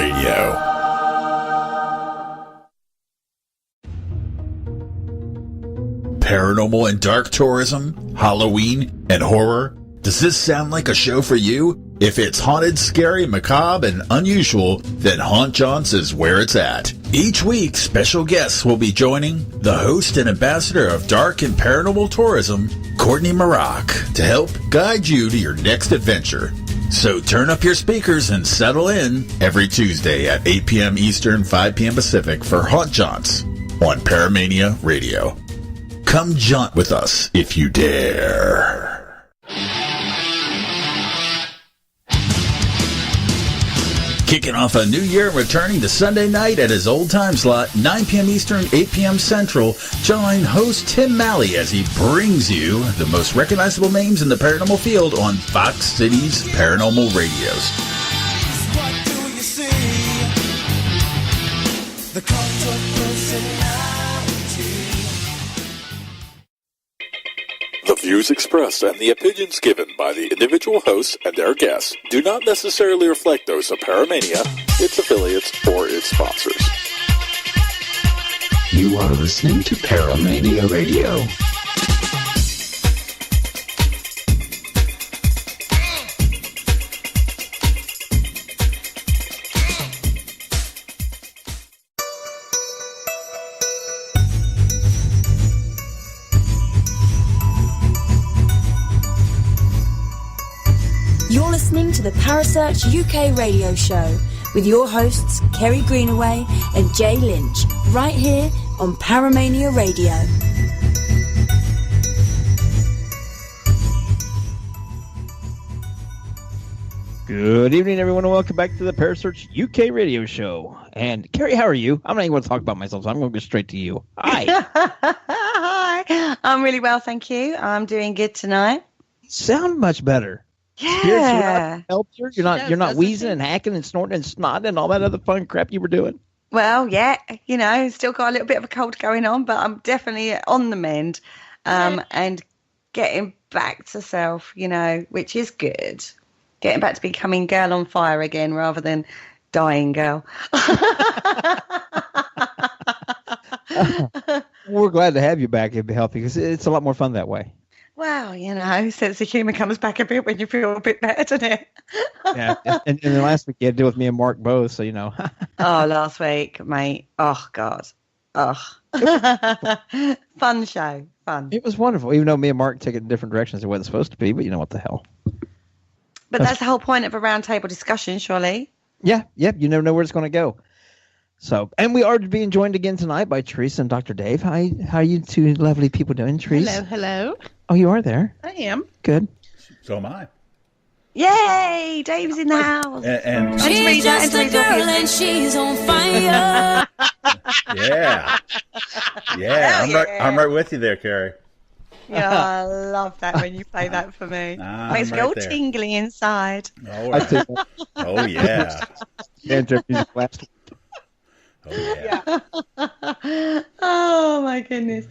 Radio. Paranormal and dark tourism, Halloween, and horror? Does this sound like a show for you? If it's haunted, scary, macabre, and unusual, then Haunt Jaunts is where it's at. Each week, special guests will be joining the host and ambassador of dark and paranormal tourism, Courtney Maroc, to help guide you to your next adventure. So turn up your speakers and settle in every Tuesday at 8 p.m. Eastern, 5 p.m. Pacific for Haunt Jaunts on Paramania Radio. Come jaunt with us if you dare. Kicking off a new year and returning to Sunday night at his old time slot, 9 p.m. Eastern, 8 p.m. Central, join host Tim Malley as he brings you the most recognizable names in the paranormal field on Fox Cities Paranormal Radios. What do you see? The cult of personality. The views expressed and the opinions given by the individual hosts and their guests do not necessarily reflect those of Paramania, its affiliates, or its sponsors. You are listening to Paramania Radio. You're listening to the Parasearch UK radio show with your hosts Kerry Greenaway and Jay Lynch, right here on Paramania Radio. Good evening, everyone, and welcome back to the Parasearch UK radio show. And Kerry, how are you? I'm not even going to talk about myself, so I'm going to go straight to you. Hi. Hi. I'm really well, thank you. I'm doing good tonight. Sound much better. Yeah. You're not wheezing and hacking and snorting and snotting and all that other fun crap you were doing. Well, yeah, still got a little bit of a cold going on, but I'm definitely on the mend and getting back to self, which is good. Getting back to becoming girl on fire again rather than dying girl. We're glad to have you back and be healthy because it's a lot more fun that way. Well, sense of humour comes back a bit when you feel a bit better, doesn't it? Yeah, and then last week you had to deal with me and Mark both, so Oh, last week, mate. Oh, God. Oh. Fun show. Fun. It was wonderful, even though me and Mark take it in different directions than what it's supposed to be, but what the hell. But that's the whole point of a roundtable discussion, surely. Yeah, you never know where it's going to go. So, and we are being joined again tonight by Teresa and Dr. Dave. Hi, how are you two lovely people doing, Teresa? Hello. Oh, you are there? I am. Good. So am I. Yay! Dave's in the house. And She's just a girl and she's on fire. yeah. I'm right with you there, Kerry. Yeah, I love that when you play that for me. Makes me all tingly inside. Oh yeah. Oh my goodness.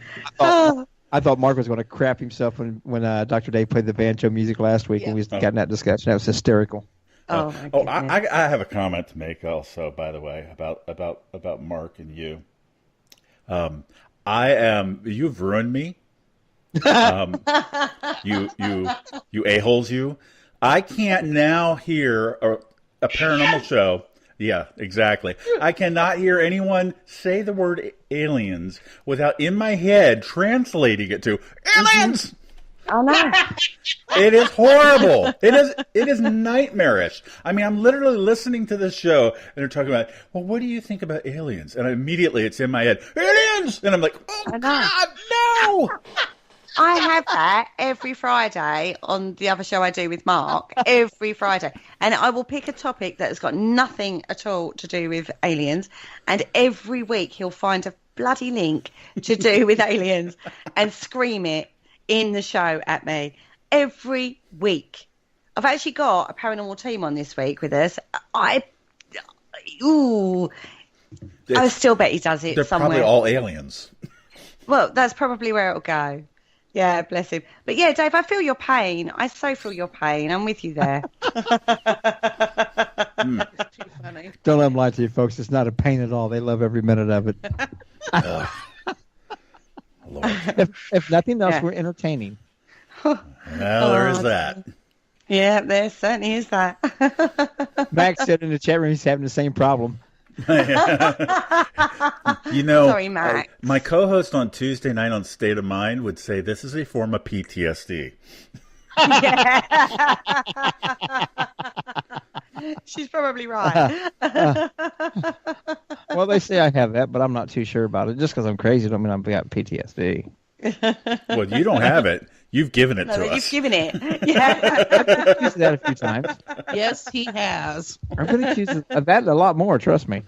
I thought Mark was going to crap himself when Dr. Dave played the banjo music last week when we got in that discussion. That was hysterical. I have a comment to make also, by the way, about Mark and you. You've ruined me. You a-holes you. I can't now hear a paranormal show. Yeah, exactly. I cannot hear anyone say the word aliens without in my head translating it to aliens. Oh no. It is horrible. It is nightmarish. I mean, I'm literally listening to this show and they're talking about, well, what do you think about aliens? And immediately it's in my head, aliens! And I'm like, oh God, no! I have that every Friday on the other show I do with Mark, every Friday. And I will pick a topic that has got nothing at all to do with aliens. And every week he'll find a bloody link to do with aliens and scream it in the show at me. Every week. I've actually got a paranormal team on this week with us. I still bet he does it they're somewhere. They're probably all aliens. Well, that's probably where it'll go. Yeah, bless him. But yeah, Dave, I feel your pain. I so feel your pain. I'm with you there. It's too funny. Don't let them lie to you, folks. It's not a pain at all. They love every minute of it. Lord. If nothing else, Yeah. we're entertaining. Well, there is that. Yeah, there certainly is that. Max said in the chat room he's having the same problem. You know, Sorry, Max. my co-host on Tuesday night on State of Mind would say this is a form of PTSD. She's probably right. Well, they say I have that, but I'm not too sure about it. Just because I'm crazy don't mean I've got PTSD. Well, you don't have it. You've given it No, to but us. you've given it. Yeah. I've used that a few times. Yes, he has. I've been accused of that a lot more, trust me.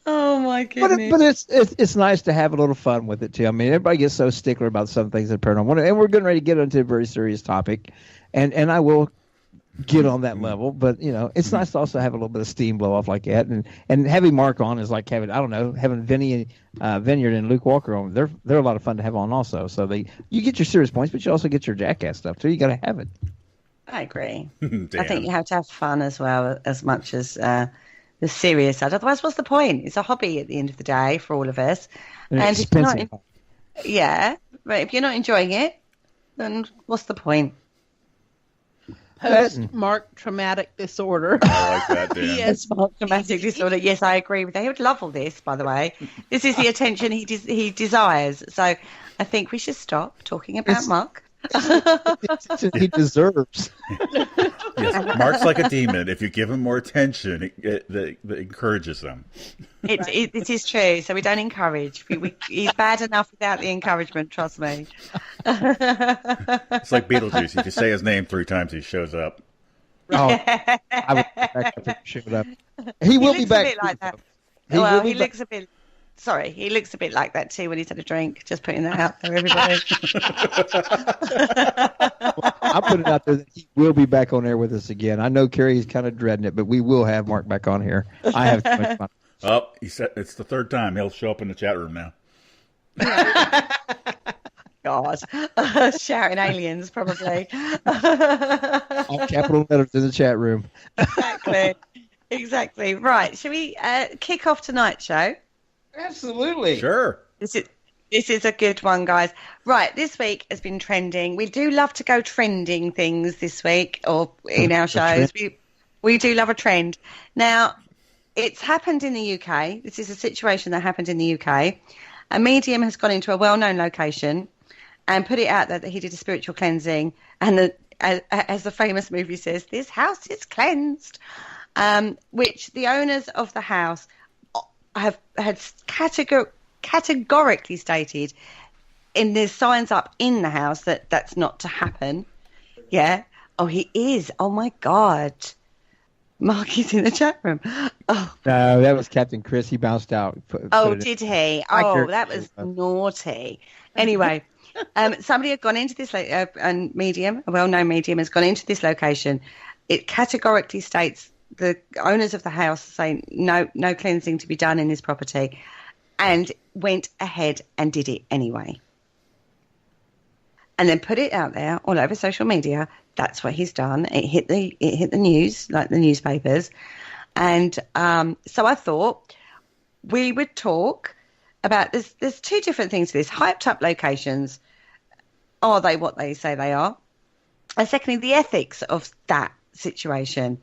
Oh my goodness. But it's nice to have a little fun with it too. I mean, everybody gets so stickler about some things that paranormal, and we're getting ready to get into a very serious topic, and I will get on that level. But you know, it's nice to also have a little bit of steam blow off like that, and having Mark on is like having Vinny Vineyard and Luke Walker on. They're a lot of fun to have on also. So you get your serious points, but you also get your jackass stuff too. You got to have it. I agree. Damn. I think you have to have fun as well, as much as the serious side. Otherwise, what's the point? It's a hobby at the end of the day for all of us. And And if you're not, expensive. yeah, but if you're not enjoying it, then what's the point? Post-mark traumatic disorder. I like that, Dan. Yes. Traumatic disorder. Yes, I agree with that. He would love all this, by the way. This is the attention he desires. So I think we should stop talking about Mark. He deserves. Yes. Mark's like a demon. If you give him more attention, it encourages him. It is true. So we don't encourage. He's bad enough without the encouragement, trust me. It's like Beetlejuice. If you say his name 3 times, he shows up. Oh, I would back if he showed up. He will be looks back. a bit like that. He will be He looks a bit... Sorry, he looks a bit like that too when he's had a drink. Just putting that out there, everybody. I'll put it out there that he will be back on air with us again. I know Kerry's kind of dreading it, but we will have Mark back on here. I have too much fun. Oh, he said it's the 3rd time. He'll show up in the chat room now. God. Shouting aliens, probably. All capital letters in the chat room. Exactly. Right. Shall we kick off tonight's show? Absolutely. Sure. This is a good one, guys. Right, this week has been trending. We do love to go trending things this week or in our shows. We do love a trend. Now, it's happened in the UK. This is a situation that happened in the UK. A medium has gone into a well-known location and put it out there that he did a spiritual cleansing. And as the famous movie says, this house is cleansed, which the owners of the house had categorically stated in there's signs up in the house that that's not to happen. Yeah. Oh, he is. Oh my God. Mark is in the chat room. Oh, No, that was Captain Chris. He bounced out. Did he? Oh, that was naughty. Anyway, somebody had gone into this a well-known medium has gone into this location. It categorically states the owners of the house saying no cleansing to be done in this property, and went ahead and did it anyway. And then put it out there all over social media. That's what he's done. It hit the news, like the newspapers. And so I thought we would talk about this. There's 2 different things to this. Hyped up locations. Are they what they say they are? And secondly, the ethics of that situation.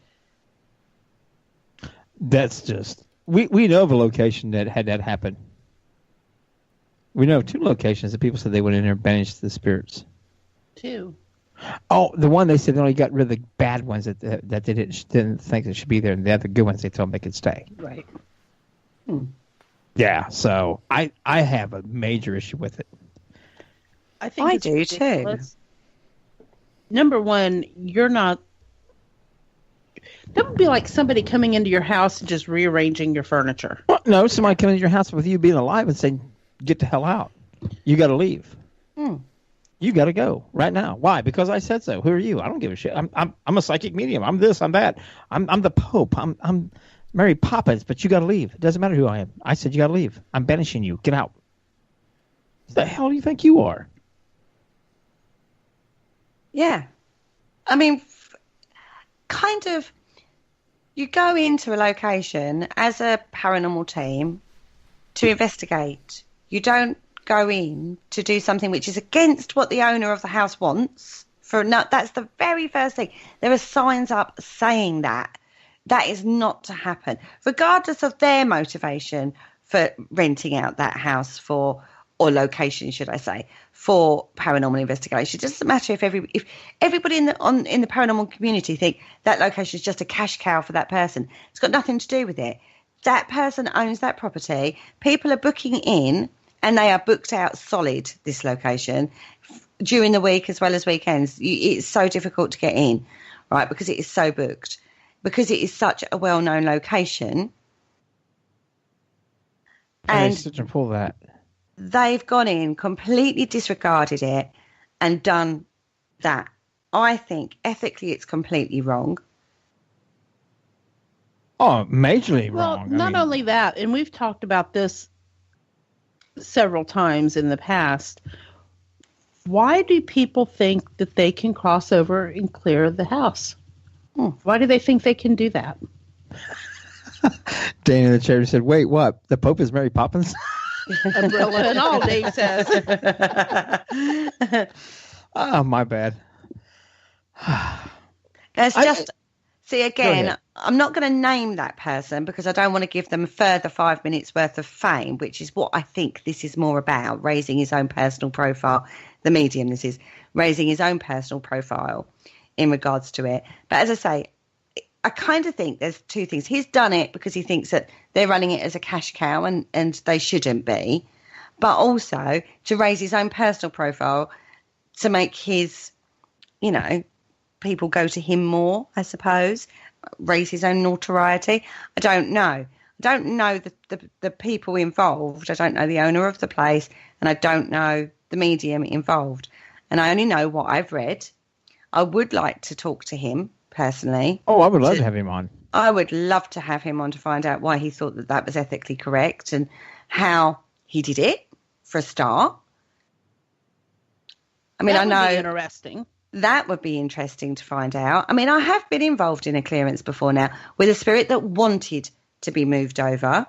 That's just we know of a location that had that happen. We know of 2 locations that people said they went in there and banished the spirits. 2. Oh, the one they said they only got rid of the bad ones that they didn't think that should be there, and the other good ones they told them they could stay. Right. Yeah, so I have a major issue with it. I think I it's do too. ridiculous. Number one, you're not. That would be like somebody coming into your house and just rearranging your furniture. Well, no, somebody coming to your house with you being alive and saying, "Get the hell out! You got to leave. You got to go right now." Why? Because I said so. Who are you? I don't give a shit. I'm a psychic medium. I'm this. I'm that. I'm the Pope. I'm Mary Poppins. But you got to leave. It doesn't matter who I am. I said you got to leave. I'm banishing you. Get out. Who the hell do you think you are? Yeah. I mean, kind of, you go into a location as a paranormal team to investigate. You don't go in to do something which is against what the owner of the house wants. That's the very first thing. There are signs up saying that. That is not to happen, regardless of their motivation for renting out that house or location, should I say, for paranormal investigation. It doesn't matter if everybody in the paranormal community think that location is just a cash cow for that person. It's got nothing to do with it. That person owns that property. People are booking in, and they are booked out solid, this location, during the week as well as weekends. It's so difficult to get in, right, because it is so booked, because it is such a well-known location. And they sit and pull that. They've gone in, completely disregarded it, and done that. I think ethically it's completely wrong. Oh, majorly Well, wrong. not only that, and we've talked about this several times in the past. Why do people think that they can cross over and clear the house? Why do they think they can do that? Dana in the chair said, "Wait, what? The Pope is Mary Poppins?" Umbrella and all, Dave says. Oh, my bad. It's just, see, again, ahead. I'm not going to name that person because I don't want to give them a further 5 minutes worth of fame, which is what I think this is more about, raising his own personal profile. The medium, this is raising his own personal profile in regards to it. But as I say, I kind of think there's two things. He's done it because he thinks that they're running it as a cash cow and they shouldn't be, but also to raise his own personal profile to make his, people go to him more, I suppose, raise his own notoriety. I don't know. I don't know the people involved. I don't know the owner of the place, and I don't know the medium involved. And I only know what I've read. I would like to talk to him personally. Oh, I would love to have him on. I would love to have him on to find out why he thought that was ethically correct and how he did it, for a start. I mean, That would I be know interesting. that would be interesting to find out. I mean, I have been involved in a clearance before now with a spirit that wanted to be moved over.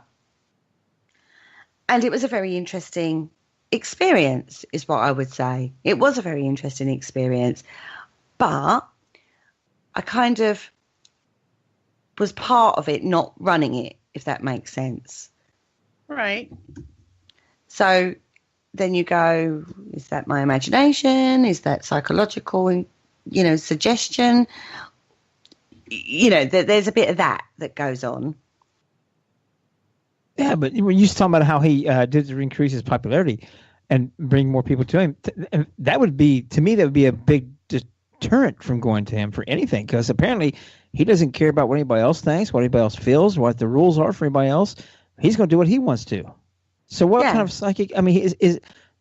And it was a very interesting experience, is what I would say. It was a very interesting experience. But I kind of was part of it, not running it, if that makes sense. Right. So then you go, is that my imagination? Is that psychological, suggestion? There's a bit of that goes on. Yeah, but when you talking about how he did to increase his popularity and bring more people to him, that would be, to me, that would be a big deterrent from going to him for anything, because apparently he doesn't care about what anybody else thinks, what anybody else feels, what the rules are for anybody else. He's going to do what he wants to. So what kind of psychic? I mean, is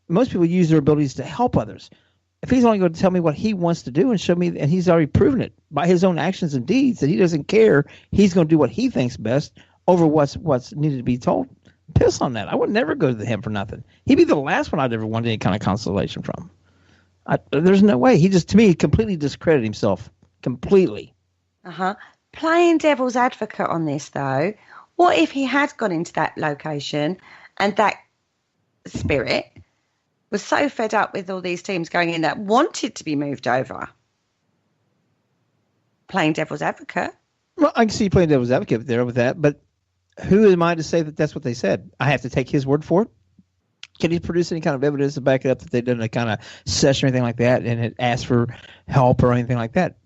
most people use their abilities to help others. If he's only going to tell me what he wants to do and show me, and he's already proven it by his own actions and deeds that he doesn't care, he's going to do what he thinks best over what's needed to be told. Piss on that. I would never go to him for nothing. He'd be the last one I'd ever want any kind of consolation from. There's no way. He just, to me, completely discredited himself. Completely. Playing devil's advocate on this, though, what if he had gone into that location and that spirit was so fed up with all these teams going in that wanted to be moved over? Playing devil's advocate. Well, I can see you playing devil's advocate there with that, but who am I to say that that's what they said? I have to take his word for it? Can he produce any kind of evidence to back it up that they've done a kind of session or anything like that and it asked for help or anything like that?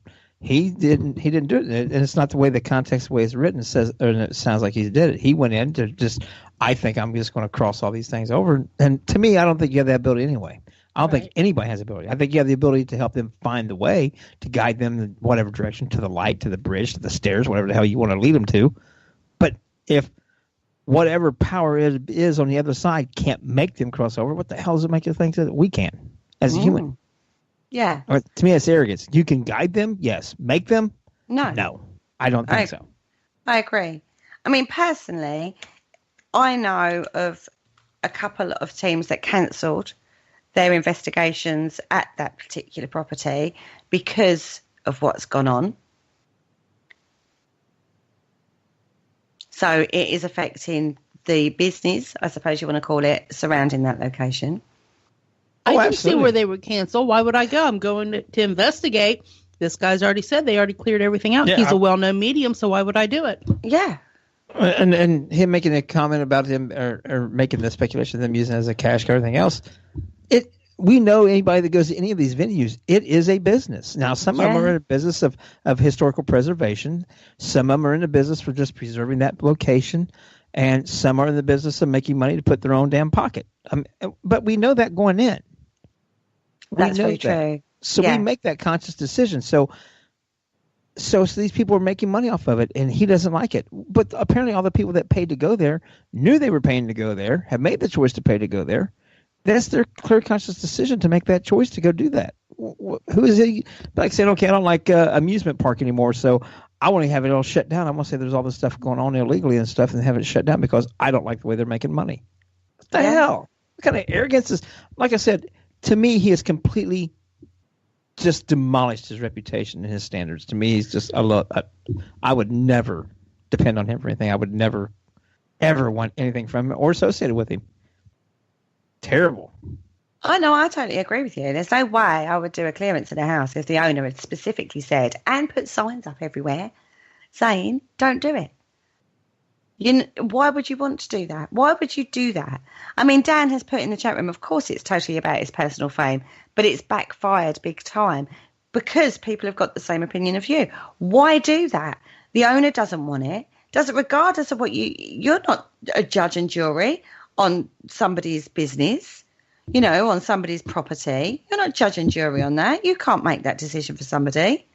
He didn't do it, and it's not the way the context, the way it's written, it sounds like he did it. He went in to just, I think I'm just going to cross all these things over. And to me, I don't think you have that ability anyway. I don't think anybody has the ability. I think you have the ability to help them find the way, to guide them in whatever direction, to the light, to the bridge, to the stairs, whatever the hell you want to lead them to. But if whatever power is on the other side can't make them cross over, what the hell does it make you think that we can as a human? Yeah. Or, to me, that's arrogance. You can guide them, yes. Make them? No. No. I don't think so. I agree. I mean, personally, I know of a couple of teams that cancelled their investigations at that particular property because of what's gone on. So it is affecting the business, I suppose you want to call it, surrounding that location. I can see absolutely. where they would cancel. Why would I go? I'm going to investigate. This guy's already said they already cleared everything out. Yeah, He's a well-known medium, so why would I do it? Yeah. And him making a comment about him or making the speculation of them using it as a cash cow, everything else. We know anybody that goes to any of these venues, it is a business. Now, some of them are in a business of historical preservation. Some of them are in the business for just preserving that location. And some are in the business of making money to put their own damn pocket. But we know that going in. That's very true. So Yeah. we make that conscious decision. So these people are making money off of it, and he doesn't like it. But apparently all the people that paid to go there knew they were paying to go there, have made the choice to pay to go there. That's their clear conscious decision to make that choice to go do that. Who is he? Like saying, okay, I don't like amusement park anymore, so I want to have it all shut down. I want to say there's all this stuff going on illegally and stuff and have it shut down because I don't like the way they're making money. What the hell? What kind of arrogance is? Like I said, to me, he has completely just demolished his reputation and his standards. To me, he's just I would never depend on him for anything. I would never, ever want anything from him or associated with him. Terrible. I know, I totally agree with you. There's no way I would do a clearance in a house if the owner had specifically said and put signs up everywhere saying, don't do it. Why would you want to do that? Why would you do that? I mean, Dan has put in the chat room, of course it's totally about his personal fame, but it's backfired big time because people have got the same opinion of you. Why do that? The owner doesn't want it. Does it, regardless of what you're not a judge and jury on somebody's business, on somebody's property. You're not judge and jury on that. You can't make that decision for somebody.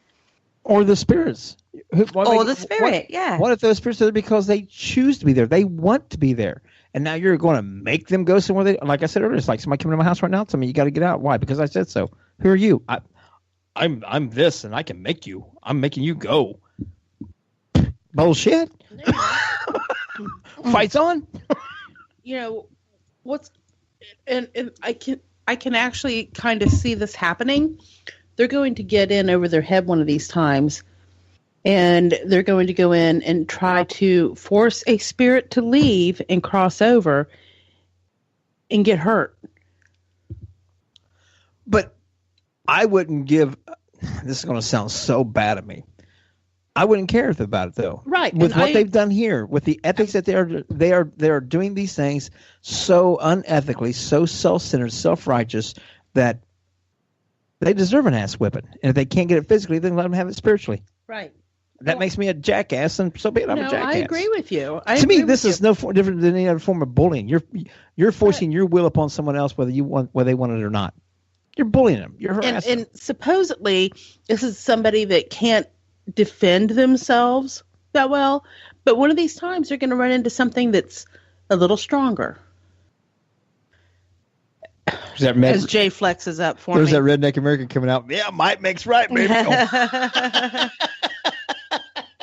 Or the spirits. The spirit, yeah. What if those spirits are there because they choose to be there? They want to be there. And now you're going to make them go somewhere. Like I said earlier, it's like somebody coming to my house right now telling me you got to get out. Why? Because I said so. Who are you? I'm this, and I can make you. I'm making you go. Bullshit. Fights on. What's and I can actually kind of see this happening. They're going to get in over their head one of these times, and they're going to go in and try to force a spirit to leave and cross over and get hurt. But I wouldn't give. This is going to sound so bad of me. I wouldn't care about it though. Right. With what they've done here, with the ethics that they are doing these things so unethically, so self-centered, self-righteous that they deserve an ass whipping. And if they can't get it physically, then let them have it spiritually. Right. That makes me a jackass, and so be it. I'm a jackass. I agree with you. To me, this is no different than any other form of bullying. You're forcing your will upon someone else, whether they want it or not. You're bullying them. You're harassing them. And supposedly, this is somebody that can't defend themselves that well, but one of these times they're going to run into something that's a little stronger. As Jay flexes up for there's me. that redneck American coming out. Yeah, might makes right, baby.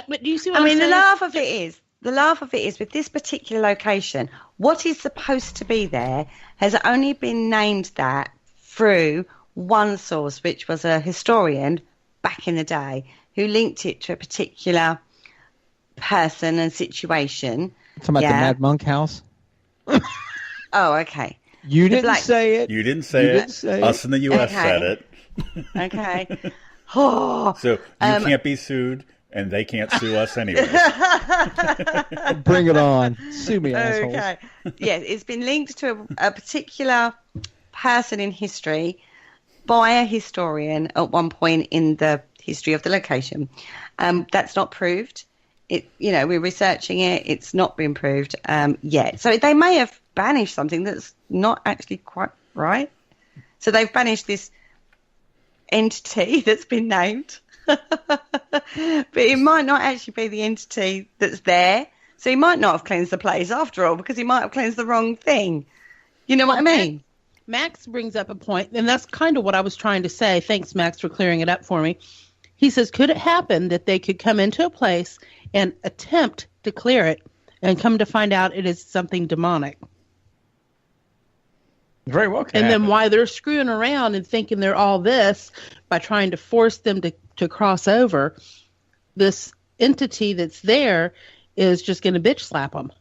But do you see what I mean, saying? the laugh of it is with this particular location, what is supposed to be there has only been named that through one source, which was a historian back in the day who linked it to a particular person and situation. Talking about the Mad Monk house? Oh, okay. You didn't say it. You didn't say it. Us in the U.S. said it. Okay. Oh, so you can't be sued, and they can't sue us anyway. Bring it on. Sue me, assholes. Okay. Yes, it's been linked to a particular person in history by a historian at one point in the history of the location. That's not proved. We're researching it. It's not been proved yet. So they may have banished something that's not actually quite right. So they've banished this entity that's been named. But it might not actually be the entity that's there. So he might not have cleansed the place after all because he might have cleansed the wrong thing. You know what I mean? Max brings up a point, and that's kind of what I was trying to say. Thanks, Max, for clearing it up for me. He says, could it happen that they could come into a place and attempt to clear it and come to find out it is something demonic? Very well can And then happen. why they're screwing around and thinking they're all this by trying to force them to cross over, this entity that's there is just going to bitch slap them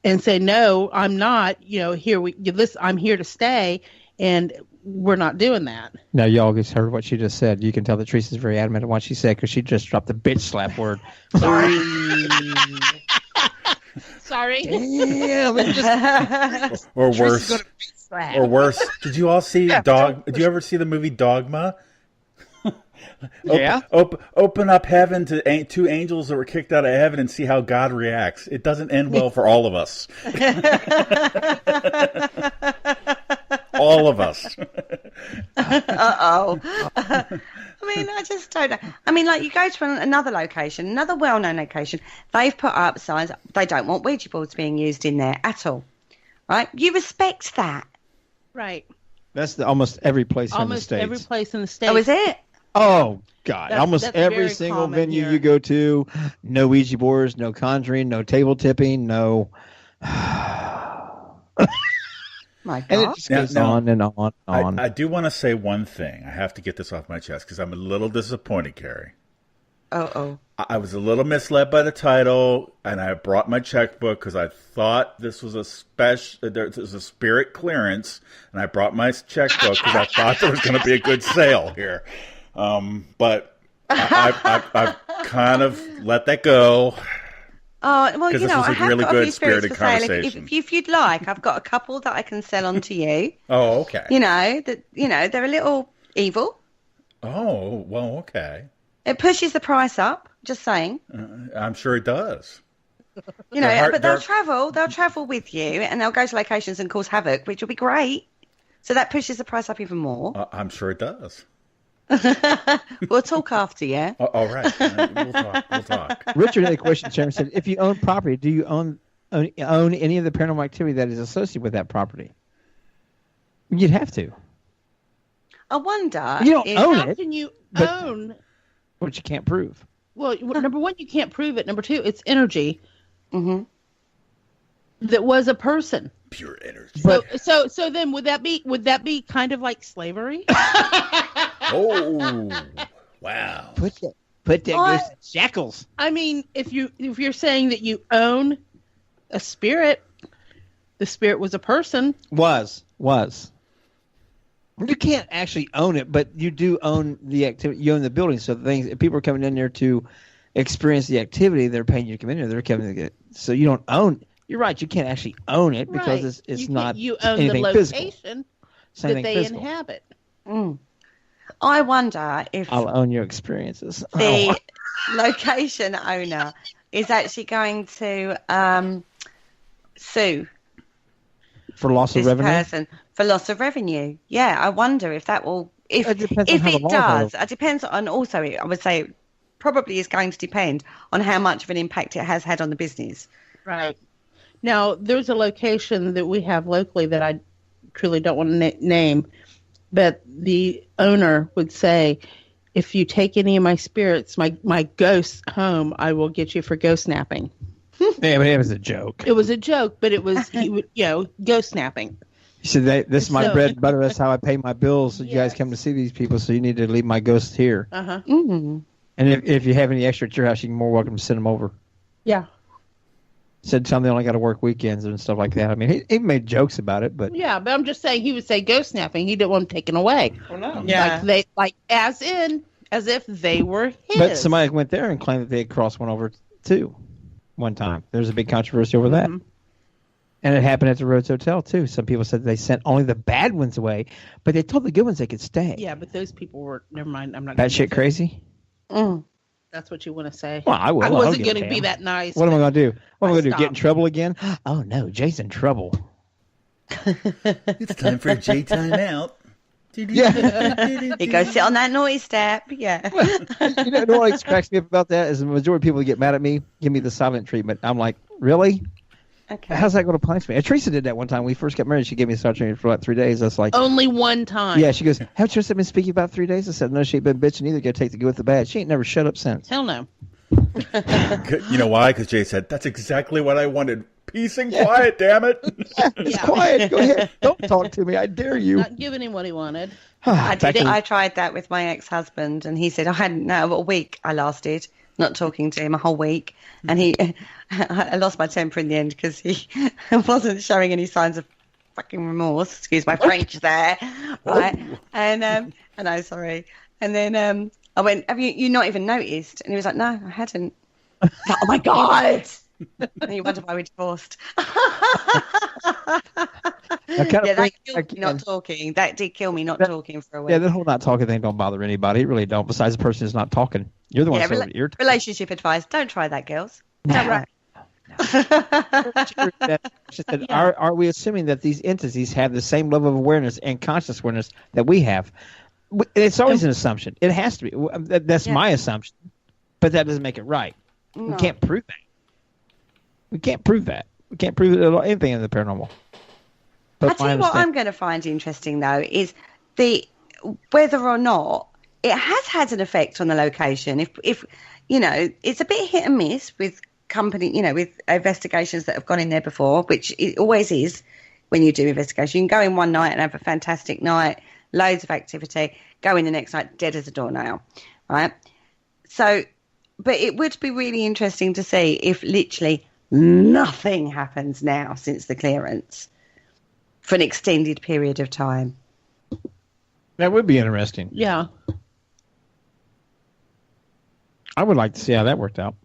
and say, no, I'm not, I'm here to stay. And we're not doing that. Now, y'all just heard what she just said. You can tell that Teresa's very adamant on what she said because she just dropped the bitch slap word. Sorry. Sorry. Damn, it just, Or Teresa's worse. gonna beat slap. Or worse. Did you all see Did you ever see the movie Dogma? Yeah. Open up heaven to two angels that were kicked out of heaven and see how God reacts. It doesn't end well for all of us. All of us. Uh-oh. I mean, I just don't know. I mean, like, you go to another location, another well-known location, they've put up signs, they don't want Ouija boards being used in there at all. Right? You respect that. Right. That's almost every place in the Almost States. every place in the States. Oh, is it? Oh, God. That's Every very single common venue here. you go to, no Ouija boards, no conjuring, no table tipping, no... My And it God. just goes on and on and on. I do want to say one thing. I have to get this off my chest because I'm a little disappointed, Kerry. Uh-oh. I was a little misled by the title, and I brought my checkbook because I thought this was a spirit clearance, and I brought my checkbook because I thought there was going to be a good sale here. But I've kind of let that go. Oh, well, 'Cause you this know, was I a have really got a few good spirits spirited for sale. conversation. If you'd like, I've got a couple that I can sell on to you. Oh, okay. They're a little evil. Oh, well, okay. It pushes the price up, just saying. I'm sure it does. You know, They're hard- but they'll they're- travel with you and they'll go to locations and cause havoc, which will be great. So that pushes the price up even more. I'm sure it does. We'll talk after, yeah? All right. We'll talk. Richard had a question. Chairman said, if you own property, do you own any of the paranormal activity that is associated with that property? You'd have to. I wonder. You don't if- own How it, can you but- own? but you can't prove. Well, number one, you can't prove it. Number two, it's energy Mm-hmm. that was a person. Pure energy. So then would that be kind of like slavery? Oh, wow. Put that What? ghost in shackles. I mean, if you're saying that you own a spirit, the spirit was a person. Was. You can't actually own it, but you do own the activity. You own the building. So if people are coming in there to experience the activity, they're paying you to come in there. They're coming to get. So you don't own. You're right. You can't actually own it because Right. it's You not can't- you own anything the physical. location Same that thing they physical. inhabit. I wonder if I'll own your experiences. the location owner is actually going to sue For loss of this revenue. person for loss of revenue. Yeah, I wonder if that will. If It depends on if how the it laws does, are. it depends on. Also, I would say it probably is going to depend on how much of an impact it has had on the business. Right. Now, there's a location that we have locally that I truly don't want to name, but the owner would say, if you take any of my spirits, my ghosts home, I will get you for ghost snapping. Yeah, but it was a joke. It was a joke, but it was, ghost snapping. He said, "This is my So- bread and butter. That's how I pay my bills. So you guys Yes. come to see these people. So you need to leave my ghosts here. Uh-huh. Mm. And if you have any extra at your house, you're more welcome to send them over." Yeah. Said some they only got to work weekends and stuff like that. I mean, he made jokes about it, but Yeah, but I'm just saying he would say ghost snapping. He didn't want them taken away. oh no. Yeah. As if they were his. But somebody went there and claimed that they had crossed one over too. One time, there was a big controversy over that, Mhm. and it happened at the Rhodes Hotel too. Some people said they sent only the bad ones away, but they told the good ones they could stay. Yeah, but those people were, never mind. I'm not That gonna shit say- crazy. Mm. That's what you want to say. Well, I will. I I don't wasn't give a going to be damn. that nice. What am I going to do? What am I going to do? Get in Stop. trouble again? Oh no, Jay's in trouble. It's time for a J timeout. Yeah. You go sit on that naughty step. Yeah. You know what cracks me up about that is the majority of people that get mad at me give me the silent treatment. I'm like, really? Okay. How's that going to punish me? And Teresa did that one time. When we first got married. She gave me a silent treatment for like 3 days. I was like, Only one time. yeah. She goes, haven't Teresa been speaking about 3 days? I said, no, she ain't been bitching either. Got to take the good with the bad. She ain't never shut up since. Hell no. You know why? Because Jay said, that's exactly what I wanted. peace and quiet, damn it. It's quiet. Go ahead. Don't talk to me. I dare you. Not giving him what he wanted. I tried that with my ex-husband, and he said I hadn't. No, a week I lasted not talking to him, a whole week, and I lost my temper in the end because he wasn't showing any signs of fucking remorse. Excuse my French there, right? And no, sorry. And then I went, "Have you not even noticed?" And he was like, "No, I hadn't." I was like, "Oh my god!" And you wonder why we divorced. That killed me not talking. That did kill me not talking for a week. Yeah, the whole not talking thing don't bother anybody. It really don't. Besides the person who's not talking. You're the one who's irritated. Relationship advice. Don't try that, girls. Don't try. She said, are we assuming that these entities have the same level of awareness and conscious awareness that we have? It's always an assumption. It has to be. That's my assumption. But that doesn't make it right. No. We can't prove that. We can't prove anything in the paranormal. But I tell you what I'm going to find interesting, though, is whether or not it has had an effect on the location. If it's a bit hit and miss with with investigations that have gone in there before, which it always is when you do investigation. You can go in one night and have a fantastic night, loads of activity, go in the next night, dead as a doornail, right? So, but it would be really interesting to see if literally nothing happens now since the clearance for an extended period of time. That would be interesting. Yeah. I would like to see how that worked out.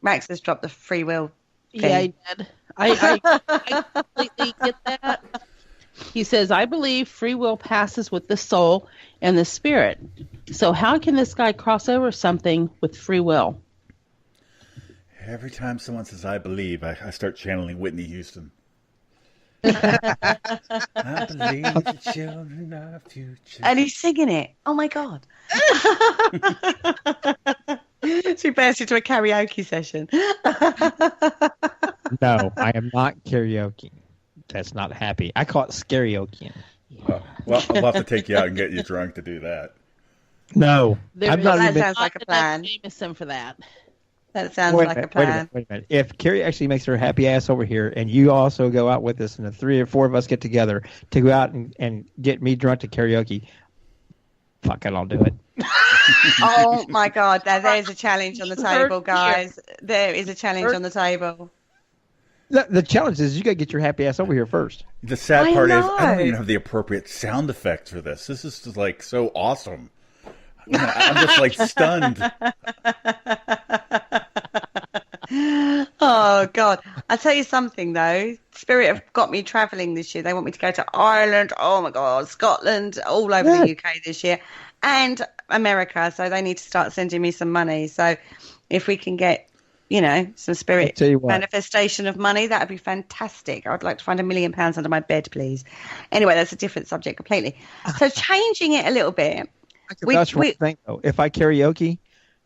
Max has dropped the free will thing. Yeah, he did. I completely get that. He says, I believe free will passes with the soul and the spirit. So how can this guy cross over something with free will? Every time someone says, I believe, I start channeling Whitney Houston. I believe the children are our future. And he's singing it. Oh, my God. She burst into a karaoke session. No, I am not karaoke. That's not happy. I call it scarioke. Well, I'll have to take you out and get you drunk to do that. No. That sounds like a plan. Jameson for that. That sounds like a plan. Wait a minute. If Kerry actually makes her happy ass over here and you also go out with us and the 3 or 4 of us get together to go out and get me drunk to karaoke, fuck it, I'll do it. Oh, my God. There's a challenge on the table, guys. There is a challenge on the table. The challenge is you got to get your happy ass over here first. The sad part is I don't even have the appropriate sound effects for this. This is just like so awesome. I'm just like stunned. Oh, God. I'll tell you something, though. Spirit have got me travelling this year. They want me to go to Ireland, oh, my God, Scotland, all over the UK this year, and America. So they need to start sending me some money. So if we can get, some spirit manifestation of money, that would be fantastic. I would like to find £1 million under my bed, please. Anyway, that's a different subject completely. So changing it a little bit. That's one thing, though. If I karaoke,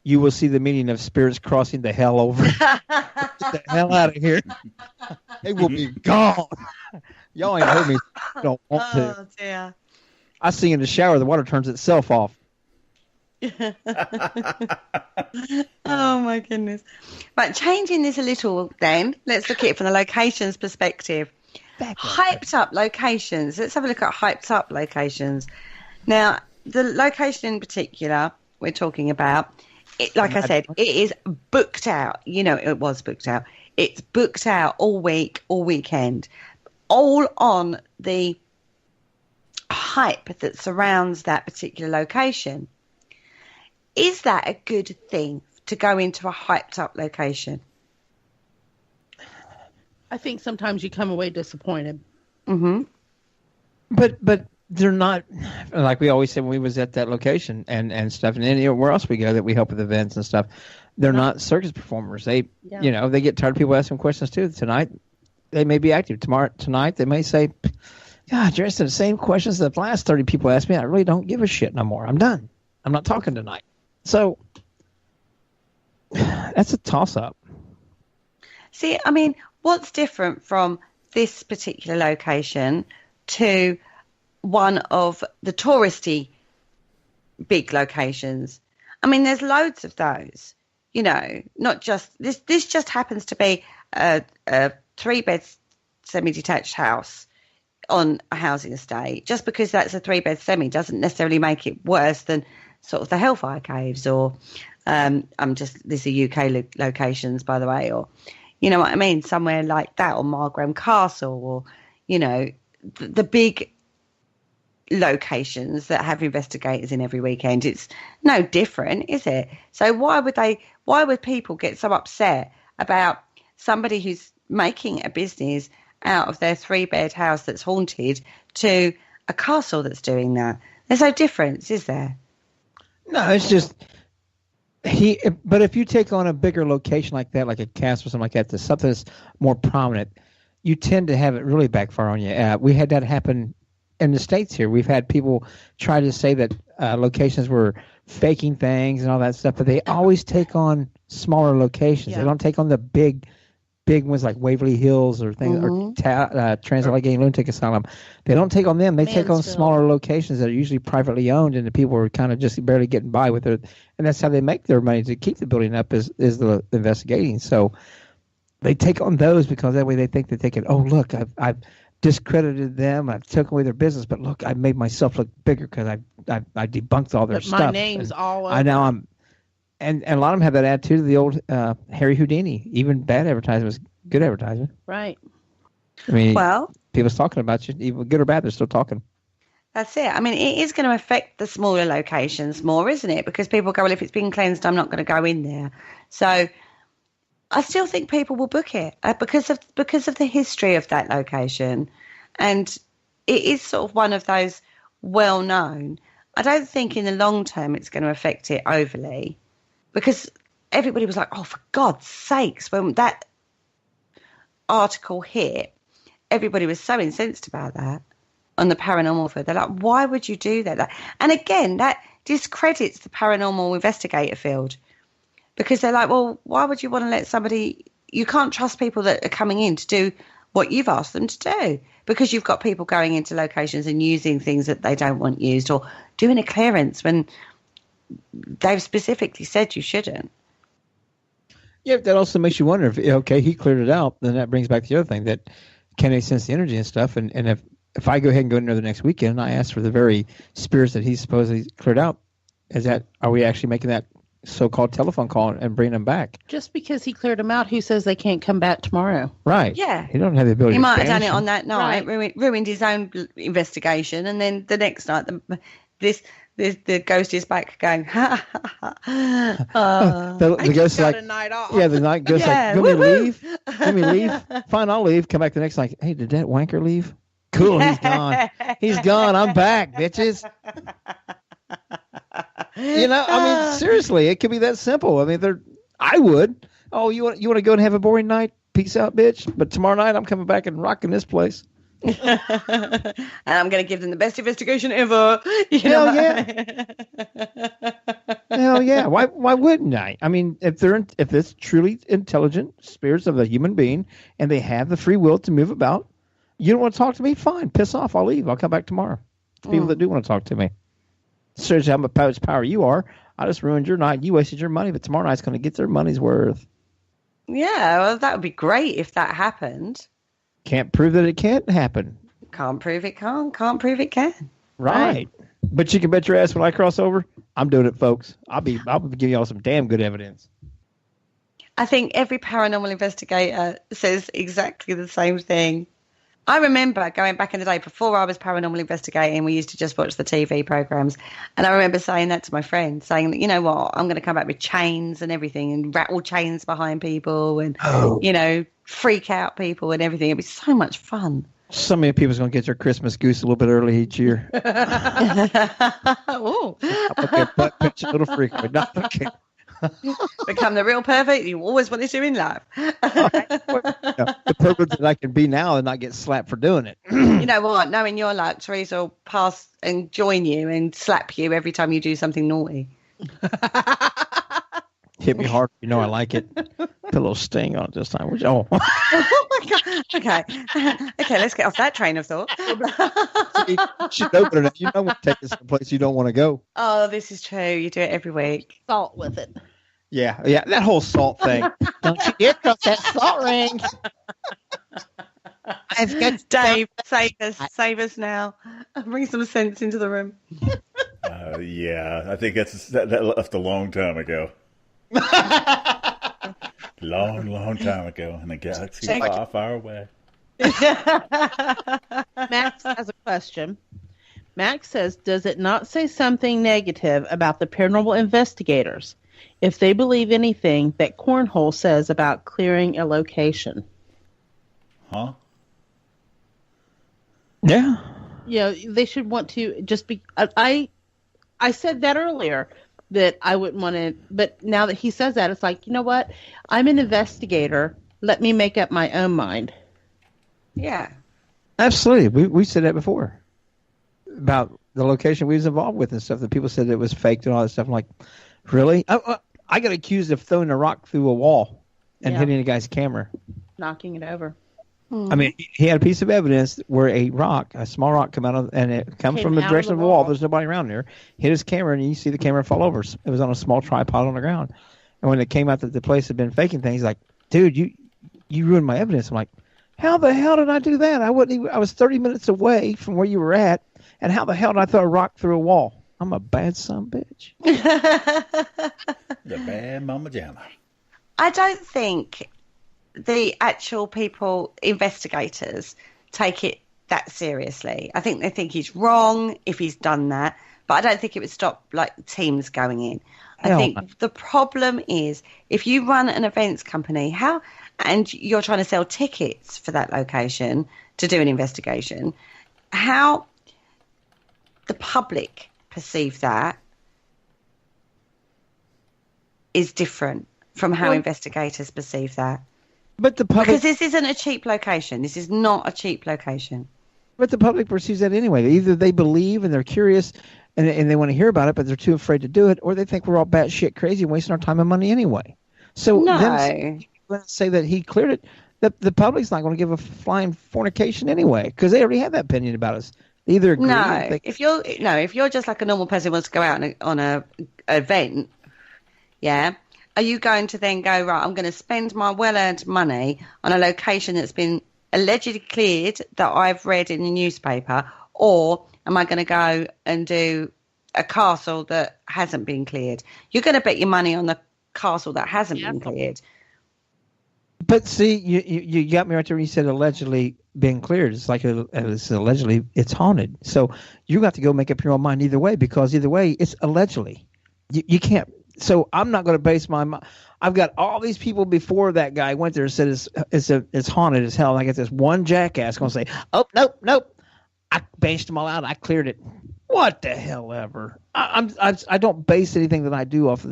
you will see the meaning of spirits crossing the hell over. Get the hell out of here. They will be gone. Y'all ain't heard me. Don't want to. Oh, dear. I sing in the shower. The water turns itself off. Oh, my goodness. Right, changing this a little then. Let's look at it from the locations perspective. Hyped up locations. Let's have a look at hyped up locations. Now, the location in particular we're talking about, like I said, it is booked out. It was booked out. It's booked out all week, all weekend, all on the hype that surrounds that particular location. Is that a good thing to go into a hyped up location? I think sometimes you come away disappointed. Mm-hmm. But they're not, like we always said when we was at that location and stuff, and anywhere else we go that we help with events and stuff, they're not circus performers. They, they get tired of people asking questions too. Tonight, they may be active. Tonight, they may say, God, you're asking the same questions that the last 30 people asked me. I really don't give a shit no more. I'm done. I'm not talking tonight. So that's a toss-up. See, I mean, what's different from this particular location to one of the touristy big locations? I mean, there's loads of those. not just this just happens to be a 3-bed semi-detached house on a housing estate. Just because that's a 3-bed semi doesn't necessarily make it worse than sort of the Hellfire Caves or these are UK locations, by the way, or you know what I mean, somewhere like that, or Margrave Castle, or the big locations that have investigators in every weekend. It's no different, is it? So why would people get so upset about somebody who's making a business out of their 3-bed house that's haunted to a castle that's doing that? There's no difference, is there? No, it's just but if you take on a bigger location like that, like a castle or something like that, to something that's more prominent, you tend to have it really backfire on you. We had that happen in the States here. We've had people try to say that locations were faking things and all that stuff, but they always take on smaller locations. Yeah. They don't take on the big ones like Waverly Hills or things, or Trans-Allegheny Lunatic Asylum. They don't take on them. They take on Mansfield. smaller locations that are usually privately owned, and the people are kind of just barely getting by with it. And that's how they make their money to keep the building up is the investigating. So they take on those because that way they think that they can, oh, look, I've discredited them. I've taken away their business, but look, I made myself look bigger because I debunked all their But stuff. my name's all over. I know and a lot of them have that attitude of the old Harry Houdini. Even bad advertising was good advertising. Right. I mean, Well, people's talking about you, even good or bad, they're still talking. that's it. I mean, it is going to affect the smaller locations more, isn't it? Because people go, well, if it's been cleansed, I'm not going to go in there. So I still think people will book it because of the history of that location. And it is sort of one of those well-known. I don't think in the long term it's going to affect it overly because everybody was like, oh, for God's sakes, when that article hit, everybody was so incensed about that on the paranormal field. They're like, why would you do that? And again, that discredits the paranormal investigator field because they're like, well, why would you want to let somebody, you can't trust people that are coming in to do what you've asked them to do because you've got people going into locations and using things that they don't want used or doing a clearance when they've specifically said you shouldn't. Yeah, that also makes you wonder if, okay, he cleared it out, then that brings back the other thing that can they sense the energy and stuff? And if I go ahead and go in there the next weekend and I ask for the very spirits that he supposedly cleared out, are we actually making that so-called telephone call and bringing them back? Just because he cleared them out, who says they can't come back tomorrow? Right. Yeah. He don't have the ability He to might have done banish it them. on that night, ruined his own investigation, and then the next night, the ghost is back going, ha, ha, ha. The ghost is like, a night off. yeah, the night ghost Yeah, like, let me woo-hoo. leave. Let me leave. Fine, I'll leave. Come back the next night. Hey, did that wanker leave? Cool, he's gone. He's gone. I'm back, bitches. I mean, seriously, it could be that simple. I mean, I would. Oh, you want to go and have a boring night? Peace out, bitch. But tomorrow night, I'm coming back and rocking this place. And I'm going to give them the best investigation ever. Hell yeah. Hell yeah. Why wouldn't I? I mean, if it's truly intelligent spirits of a human being and they have the free will to move about, you don't want to talk to me? Fine. Piss off. I'll leave. I'll come back tomorrow. It's people that do want to talk to me. Seriously, how much power you are. I just ruined your night. You wasted your money, but tomorrow night's going to get their money's worth. Yeah, well, that would be great if that happened. Can't prove that it can't happen. Can't prove it can't prove it can. Right. But you can bet your ass when I cross over, I'm doing it, folks. I'll be giving y'all some damn good evidence. I think every paranormal investigator says exactly the same thing. I remember going back in the day before I was paranormal investigating, we used to just watch the TV programs. And I remember saying that to my friend, saying that, you know what, I'm going to come back with chains and everything and rattle chains behind people and, freak out people and everything. It'd be so much fun. So many people's going to get their Christmas goose a little bit early each year. Ooh. Butt pitch a little frequently. No, okay. Become the real perfect you always wanted to in life. The purpose that I can be now and not get slapped for doing it. You know what? Knowing your luck, Teresa will pass and join you and slap you every time you do something naughty. Hit me hard. You know I like it. Put a little sting on it this time. Oh my God. Okay, let's get off that train of thought. See, you should open it. You know when to take this to a place you don't want to go. Oh, this is true. You do it every week. Salt with it. Yeah, that whole salt thing. Don't you dare cross that salt ring. I've got Dave, save us now. Bring some sense into the room. Yeah, I think that left a long time ago. long time ago in a galaxy far, far away. Max has a question. Max says, does it not say something negative about the paranormal investigators if they believe anything that Cornhole says about clearing a location? Huh? Yeah. They should want to just be... I said that earlier, that I wouldn't want to... But now that he says that, it's like, you know what? I'm an investigator. Let me make up my own mind. Yeah. Absolutely. We said that before. About the location we was involved with and stuff. That people said it was faked and all that stuff. I'm like, really? I got accused of throwing a rock through a wall and hitting a guy's camera. Knocking it over. I mean, he had a piece of evidence where a small rock, come out of, and it comes from the direction of the wall. There's nobody around there. Hit his camera, and you see the camera fall over. It was on a small tripod on the ground. And when it came out that the place had been faking things, he's like, dude, you ruined my evidence. I'm like, how the hell did I do that? I was 30 minutes away from where you were at, and how the hell did I throw a rock through a wall? I'm a bad son bitch. The bad mama jamma. I don't think the actual investigators, take it that seriously. I think they think he's wrong if he's done that, but I don't think it would stop teams going in. I think the problem is if you run an events company, and you're trying to sell tickets for that location to do an investigation, how the public perceive that is different from how investigators perceive that. But the public, because this isn't a cheap location. This is not a cheap location. But the public perceives that anyway. Either they believe and they're curious and they want to hear about it, but they're too afraid to do it, or they think we're all batshit crazy and wasting our time and money anyway. So then say that he cleared it. The public's not going to give a flying fornication anyway, because they already have that opinion about us. They either agree. No, if you're just like a normal person who wants to go out on a event, yeah. Are you going to then go, right, I'm going to spend my well-earned money on a location that's been allegedly cleared that I've read in the newspaper, or am I going to go and do a castle that hasn't been cleared? You're going to bet your money on the castle that hasn't been cleared. But see, you got me right there when you said allegedly being cleared. It's like it's allegedly it's haunted. So you got to go make up your own mind either way, because either way it's allegedly. You can't. So I'm not going to base my. I've got all these people before that guy went there and said it's haunted as hell. And I got this one jackass going to say, oh nope, I bashed them all out. I cleared it. What the hell ever? I don't base anything that I do off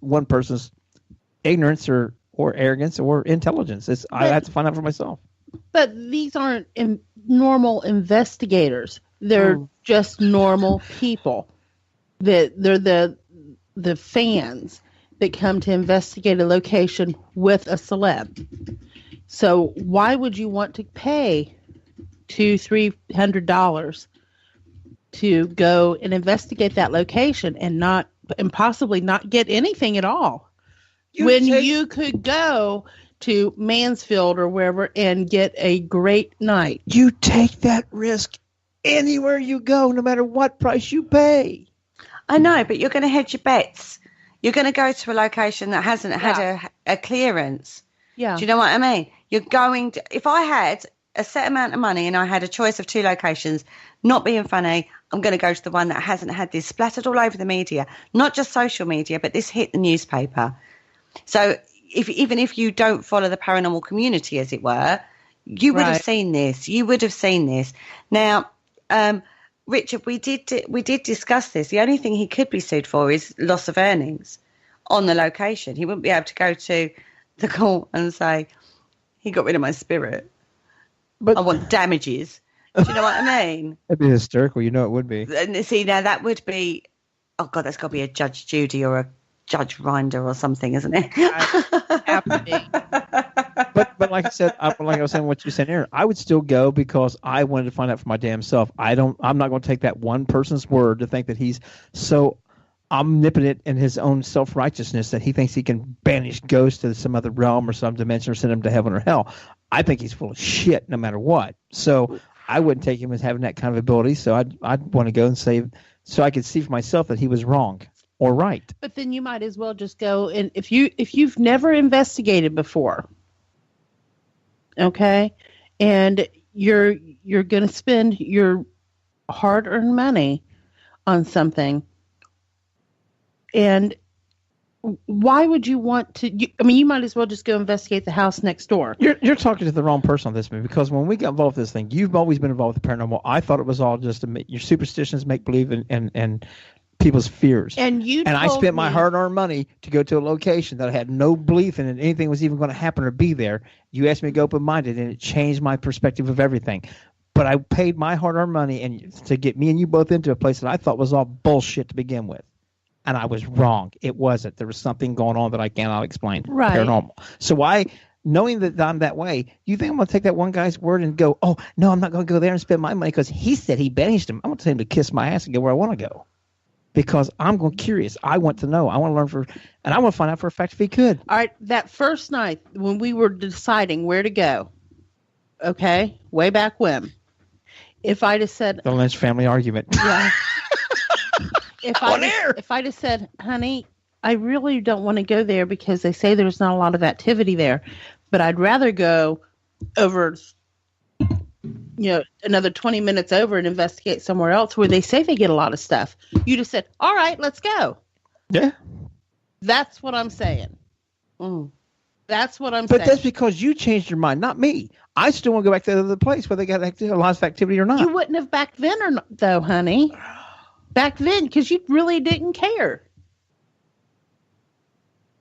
one person's ignorance or arrogance or intelligence. I have to find out for myself. But these aren't normal investigators. They're just normal people. They're the fans that come to investigate a location with a celeb. So why would you want to pay $200-$300 to go and investigate that location and possibly not get anything at all? You could go to Mansfield or wherever and get a great night. You take that risk anywhere you go, no matter what price you pay. I know, but you're going to hedge your bets. You're going to go to a location that hasn't had a clearance. Yeah. Do you know what I mean? You're going to, if I had a set amount of money and I had a choice of two locations, not being funny, I'm going to go to the one that hasn't had this splattered all over the media, not just social media, but this hit the newspaper. So even if you don't follow the paranormal community, as it were, you would have seen this. You would have seen this. Now, Richard, we did discuss this. The only thing he could be sued for is loss of earnings on the location. He wouldn't be able to go to the court and say, he got rid of my spirit. But I want damages. Do you know what I mean? That'd be hysterical. You know it would be. And see, now that would be, oh God, that's got to be a Judge Judy or a Judge Rinder or something, isn't it? But like I said, like I was saying, what you said here, I would still go because I wanted to find out for my damn self. I'm not going to take that one person's word to think that he's so omnipotent in his own self-righteousness that he thinks he can banish ghosts to some other realm or some dimension or send them to heaven or hell. I think he's full of shit no matter what. So I wouldn't take him as having that kind of ability. So I'd want to go and say, so I could see for myself that he was wrong or right. But then you might as well just go, and if you've never investigated before, okay, and you're going to spend your hard-earned money on something, and why would you want to? You might as well just go investigate the house next door. You're talking to the wrong person on this, man, because when we got involved with this thing, you've always been involved with the paranormal. I thought it was all just your superstitions, make believe, and people's fears. And I spent my hard-earned money to go to a location that I had no belief in, and anything was even going to happen or be there. You asked me to go open-minded, and it changed my perspective of everything. But I paid my hard-earned money and to get me and you both into a place that I thought was all bullshit to begin with. And I was wrong. It wasn't. There was something going on that I cannot explain. Right. Paranormal. So knowing that I'm that way, you think I'm going to take that one guy's word and go, oh, no, I'm not going to go there and spend my money because he said he banished him. I'm going to tell him to kiss my ass and go where I want to go. Because I'm curious. I want to know. I want to learn and I want to find out for a fact if he could. All right, that first night when we were deciding where to go, okay, way back when, if I'd have said... The Lynch family argument. Yeah. If I'd have said, honey, I really don't want to go there because they say there's not a lot of activity there, but I'd rather go over, another 20 minutes over and investigate somewhere else where they say they get a lot of stuff. You'd have said, all right, let's go. Yeah. That's what I'm saying. That's what I'm saying. But that's because you changed your mind, not me. I still want to go back to the other place where they got a lot of activity or not. You wouldn't have back then or not, though, honey. Back then, because you really didn't care.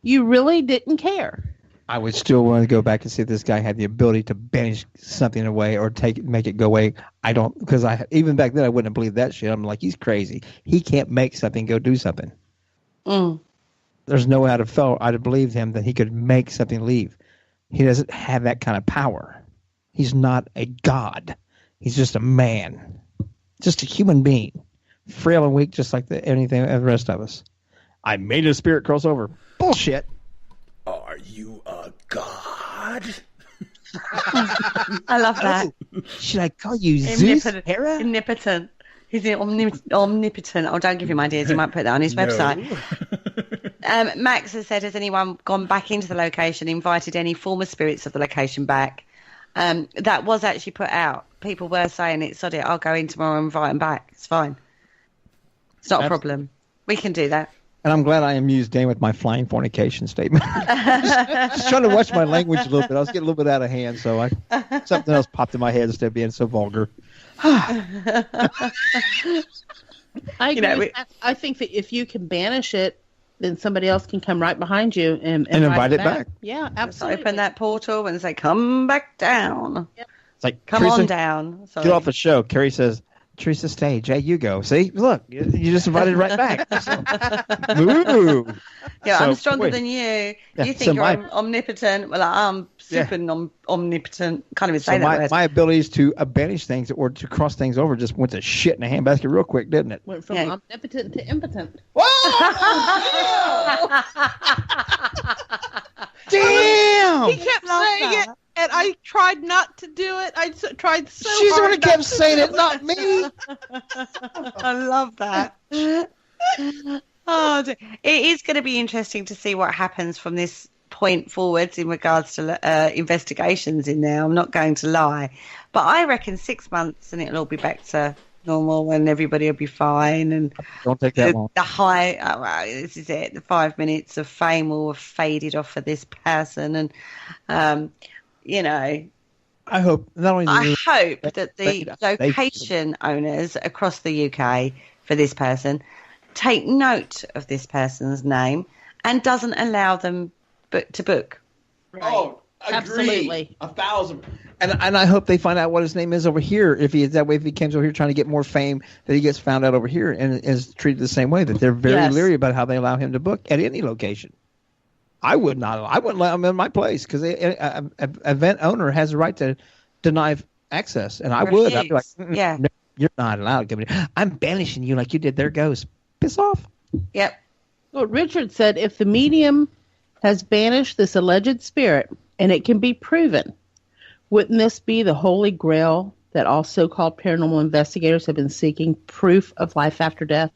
You really didn't care. I would still want to go back and see if this guy had the ability to banish something away or make it go away. I don't, because even back then I wouldn't have believed that shit. I'm like, he's crazy. He can't make something go do something. There's no way I'd have believed him that he could make something leave. He doesn't have that kind of power. He's not a god. He's just a man, just a human being. Frail and weak, just like anything the rest of us. I made a spirit crossover. Bullshit. Are you a god? I love that. Should I call you Zeus? Hera? Omnipotent. He's omnipotent. Oh, don't give him ideas. He might put that on his website. Max has said, has anyone gone back into the location, invited any former spirits of the location back? That was actually put out. People were saying it, sod it, I'll go in tomorrow and invite them back. It's fine. It's not a problem. We can do that. And I'm glad I amused Dan with my flying fornication statement. Just trying to watch my language a little bit. I was getting a little bit out of hand, so something else popped in my head instead of being so vulgar. I agree. I think that if you can banish it, then somebody else can come right behind you and invite it back. Yeah, absolutely. Just open that portal and say, come back down. Yep. It's like, come Teresa, on down. Sorry. Get off the show. Kerry says, Teresa, stay. Jay, you go. See? Look, you just invited right back. Ooh. Yeah, I'm stronger than you. Yeah, you think you're omnipotent. Well, I'm super omnipotent. Can't even say that word. My abilities to banish things or to cross things over just went to shit in a handbasket real quick, didn't it? Went from omnipotent to impotent. Whoa! Damn! He kept saying it, and I tried not to do it. I tried so hard. She's the one who kept saying it, not me. I love that. Oh, it is going to be interesting to see what happens from this point forwards in regards to investigations in there. I'm not going to lie. But I reckon 6 months and it'll all be back to normal and everybody will be fine. And don't take that long. The high, this is it, the 5 minutes of fame will have faded off for this person. And, I hope not only that the location owners across the UK for this person take note of this person's name and doesn't allow them to book. Right. Oh, absolutely, 1,000. And I hope they find out what his name is over here. If he is that way, if he comes over here trying to get more fame, that he gets found out over here and is treated the same way. That they're very leery about how they allow him to book at any location. I wouldn't let him in my place because an event owner has the right to deny access, and I would. I'd be like, no, you're not allowed to come in. I'm banishing you like you did their ghost. Piss off. Yep. Well, Richard said if the medium has banished this alleged spirit and it can be proven, wouldn't this be the holy grail that all so-called paranormal investigators have been seeking, proof of life after death?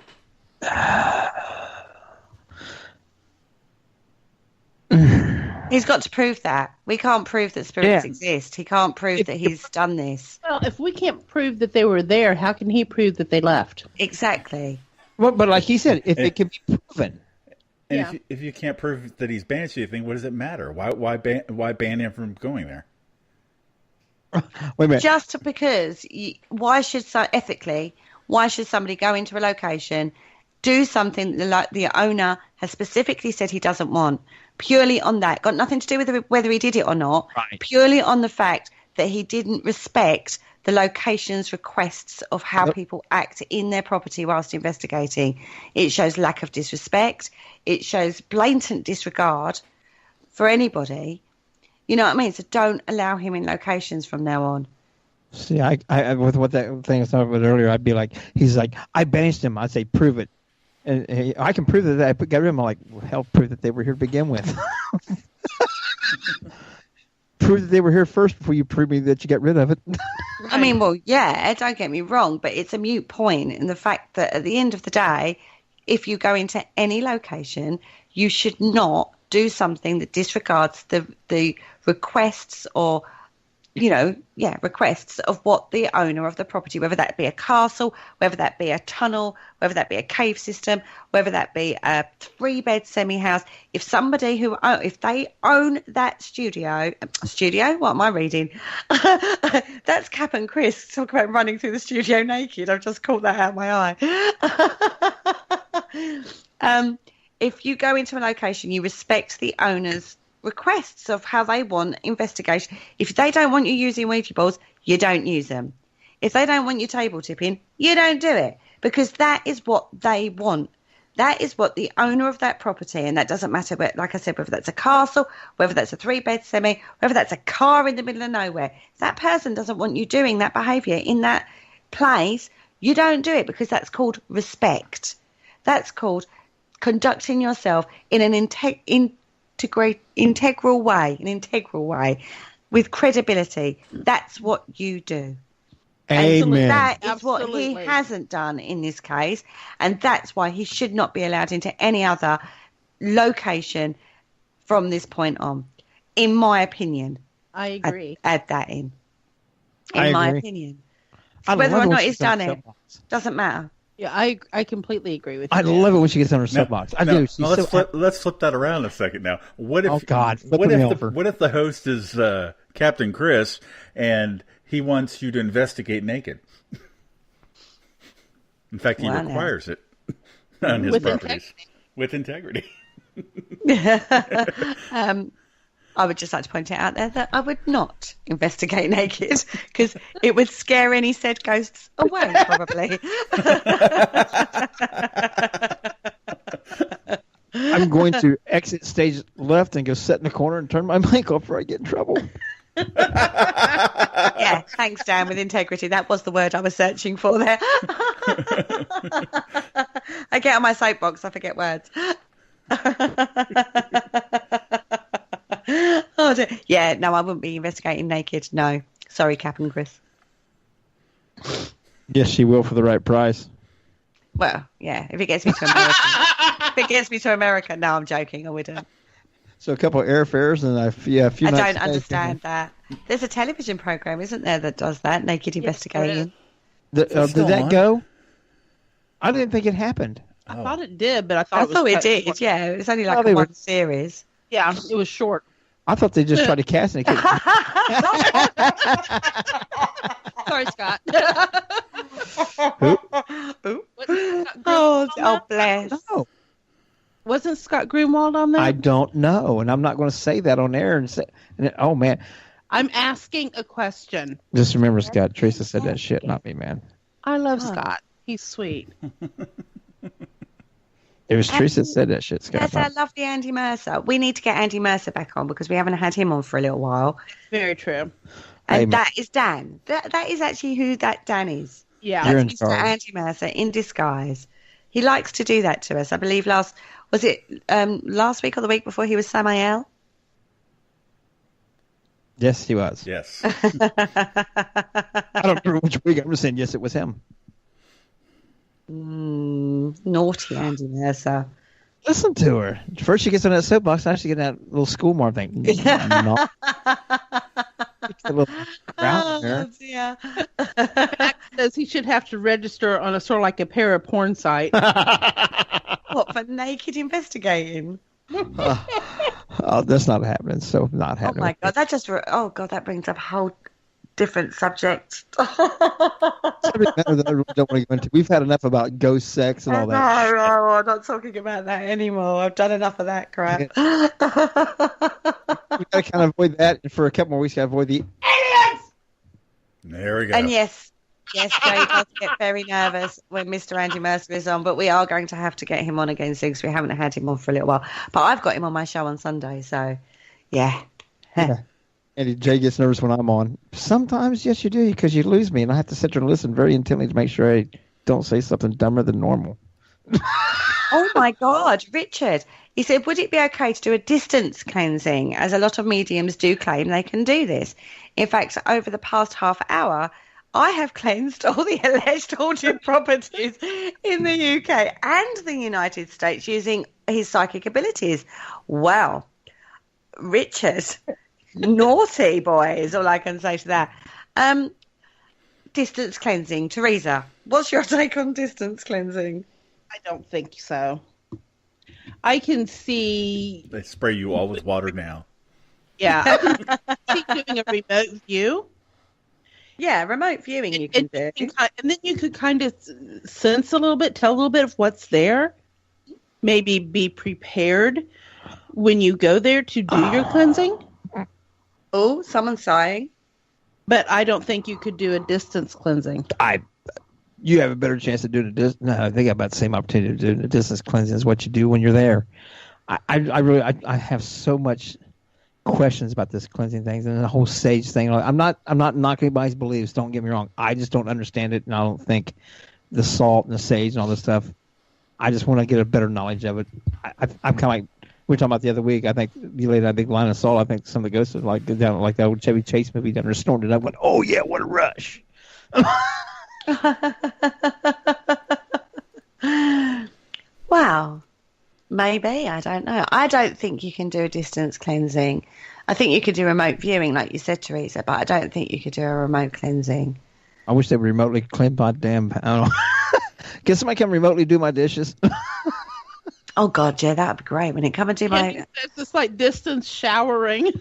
He's got to prove that. We can't prove that spirits exist. He can't prove that he's done this. Well, if we can't prove that they were there, how can he prove that they left? Exactly. Well, but like he said, if it can be proven. And if you can't prove that he's banished anything, what does it matter? Why ban him from going there? Wait a minute. Just because, why should somebody go into a location, do something like the owner has specifically said he doesn't want, purely on that, got nothing to do with whether he did it or not, purely on the fact that he didn't respect the location's requests of how people act in their property whilst investigating. It shows lack of disrespect. It shows blatant disregard for anybody. You know what I mean? So don't allow him in locations from now on. See, I with what that thing I was talking about earlier, I'd be like, he's like, I banished him. I'd say, prove it. And I can prove that I got rid of him. I'm like, well, hell, prove that they were here to begin with. Prove that they were here first before you prove me that you got rid of it. I mean, well, yeah, don't get me wrong, but it's a moot point in the fact that at the end of the day, if you go into any location, you should not do something that disregards the requests or, requests of what the owner of the property, whether that be a castle, whether that be a tunnel, whether that be a cave system, whether that be a 3-bed semi-house. If they own that studio, what am I reading? That's Cap and Chris talk about running through the studio naked. I've just caught that out of my eye. If you go into a location, you respect the owner's requests of how they want investigation. If they don't want you using Ouija boards, you don't use them. If they don't want you table tipping, you don't do it, because that is what they want. That is what the owner of that property, and that doesn't matter, like I said, whether that's a castle, whether that's a 3-bed semi, whether that's a car in the middle of nowhere. If that person doesn't want you doing that behaviour in that place, you don't do it, because that's called respect. That's called conducting yourself in an integral way with credibility. That's what you do. Amen. And that is what he hasn't done in this case, and that's why he should not be allowed into any other location from this point on, in my opinion. I agree. Add that in I my agree. opinion. I Whether love or it when not she he's gets on done her it soapbox. doesn't matter. Yeah, I completely agree with you. I love it when she gets on her soapbox. I do. She's let's so let's flip that around a second now. What if? Oh, God. Flip What me if over. what if the host is Captain Chris and he wants you to investigate naked? In fact, he requires it on his properties with integrity. I would just like to point it out there that I would not investigate naked, because it would scare any said ghosts away, probably. I'm going to exit stage left and go sit in the corner and turn my mic off before I get in trouble. Yeah, thanks, Dan, with integrity. That was the word I was searching for there. I get on my soapbox, I forget words. Oh, dear. Yeah, no, I wouldn't be investigating naked. No. Sorry, Captain Chris. Yes, she will for the right price. Well, yeah, if it gets me to America. No, I'm joking. I wouldn't. So a couple of airfares and a few I nights don't stay. understand that. There's a television program, isn't there, that does that, naked investigating? Did that go? I didn't think it happened. I thought it did, but I thought it did. short. Yeah, it was only like a one series. Yeah, it was short. I thought they just tried to cast it. Sorry, Scott. Who? Oh, bless. No, Wasn't Scott Greenwald on there? I don't know, and I'm not going to say that on air. Oh man, I'm asking a question. just remember, Scott. Teresa said that shit, not me, man. I love Scott. He's sweet. It was Teresa that said that shit, Scott. That's our lovely Andy Mercer. We need to get Andy Mercer back on, because we haven't had him on for a little while. Very true. And that is Dan. That is actually who that Dan is. Yeah. You're in That's Mr. charge. Andy Mercer in disguise. He likes to do that to us. I believe last week or the week before he was Samael? Yes, he was. Yes. I don't remember which week. I'm just saying, yes, it was him. Naughty Andy Mercer. Listen to her. First she gets on that soapbox, now she gets that little schoolmarm thing. No. A little crowd there. Yeah. Says he should have to register on a sort of like a para-porn site. What, for naked investigating? Oh, that's not happening. So not happening. Oh my God, that brings up a whole different subject. Subject matter that I really don't want to go into. We've had enough about ghost sex and all that. No, I'm not talking about that anymore. I've done enough of that crap. We got to kind of avoid that, and for a couple more weeks, got to avoid the aliens. There we go. And yes, Jay does get very nervous when Mr. Andy Mercer is on, but we are going to have to get him on again soon because we haven't had him on for a little while. But I've got him on my show on Sunday, so yeah. And Jay gets nervous when I'm on. Sometimes, yes, you do, because you lose me, and I have to sit there and listen very intently to make sure I don't say something dumber than normal. Oh my God, Richard. He said, would it be okay to do a distance cleansing, as a lot of mediums do claim they can do this? In fact, over the past half hour, I have cleansed all the alleged haunted properties in the UK and the United States using his psychic abilities. Wow. Richard, naughty boy is all I can say to that. Distance cleansing. Teresa, what's your take on distance cleansing? I don't think so. I can see. They spray you all with water now. Yeah, I can see doing a remote view. Yeah, remote viewing you can do. And then you could kind of sense a little bit, tell a little bit of what's there. Maybe be prepared when you go there to do your cleansing. Oh, someone's sighing. But I don't think you could do a distance cleansing. You have a better chance to do the distance. No, they got about the same opportunity to do the distance cleansing as what you do when you're there. I really have so much questions about this cleansing things and the whole sage thing. I'm not knocking anybody's beliefs. Don't get me wrong. I just don't understand it, and I don't think the salt and the sage and all this stuff. I just want to get a better knowledge of it. I'm kind of like we were talking about the other week. I think you laid that big line of salt. I think some of the ghosts are like down like that old Chevy Chase movie down there snorted it. I went, oh yeah, what a rush. Wow. Maybe. I don't know. I don't think you can do a distance cleansing. I think you could do remote viewing, like you said, Teresa, but I don't think you could do a remote cleansing. I wish they would remotely clean my damn... I don't know. Can somebody come remotely do my dishes? Oh, God, yeah, that would be great. When it come and do my... It's just like distance showering.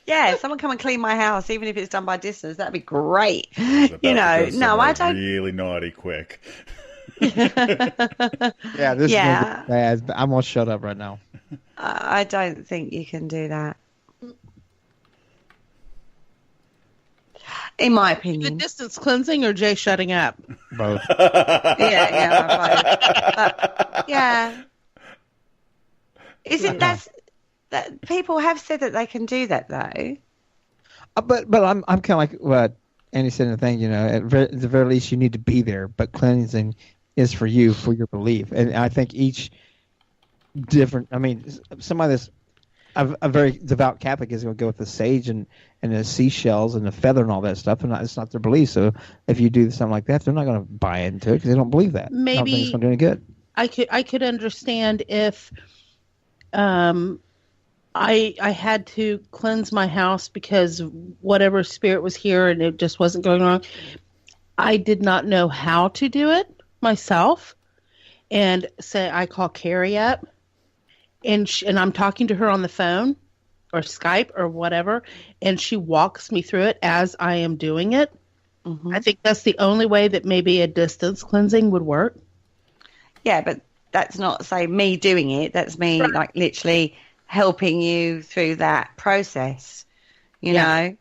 Yeah, someone come and clean my house, even if it's done by distance. That'd be great. You know, no, I don't... Really naughty quick. Yeah, this is bad. But I'm going to shut up right now. I don't think you can do that. In my opinion. The distance cleansing or Jay shutting up? Both. Yeah. Isn't that people have said that they can do that though? But I'm kind of like what Andy said in the thing. You know, at the very least, you need to be there. But cleansing is for you, for your belief, and I think each different. I mean, somebody that's a very devout Catholic is going to go with the sage and the seashells and the feather and all that stuff, and it's not their belief. So if you do something like that, they're not going to buy into it because they don't believe that. Maybe I don't think it's going to do any good. I could understand if I had to cleanse my house because whatever spirit was here and it just wasn't going wrong. I did not know how to do it myself, and say I call Kerry up. And I'm talking to her on the phone or Skype or whatever, and she walks me through it as I am doing it. Mm-hmm. I think that's the only way that maybe a distance cleansing would work. Yeah, but that's not, say, me doing it. That's me, right, like, literally helping you through that process, you know?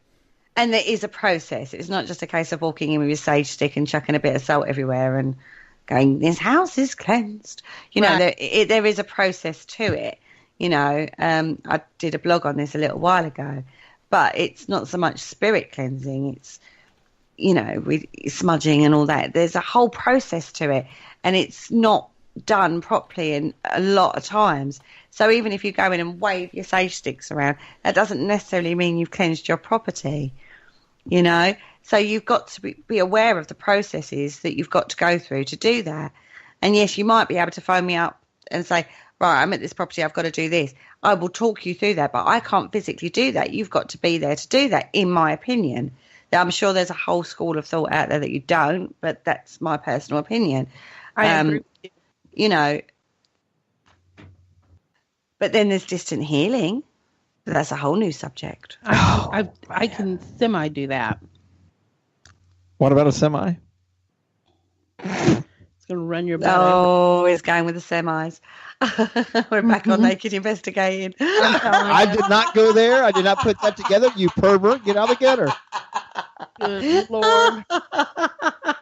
And there is a process. It's not just a case of walking in with your sage stick and chucking a bit of salt everywhere and going, this house is cleansed. You know, there is a process to it. You know, I did a blog on this a little while ago, but it's not so much spirit cleansing. with smudging and all that. There's a whole process to it, and it's not done properly in a lot of times. So even if you go in and wave your sage sticks around, that doesn't necessarily mean you've cleansed your property, So you've got to be aware of the processes that you've got to go through to do that. And yes, you might be able to phone me up and say, right, I'm at this property, I've got to do this. I will talk you through that, but I can't physically do that. You've got to be there to do that, in my opinion. I'm sure there's a whole school of thought out there that you don't, but that's my personal opinion. I agree with you. But then there's distant healing. That's a whole new subject. I can semi do that. What about a semi? It's going to run your butt. Oh, it's going with the semis. We're back on Naked Investigating. I did not go there. I did not put that together. You pervert. Get out of the gutter. Good Lord.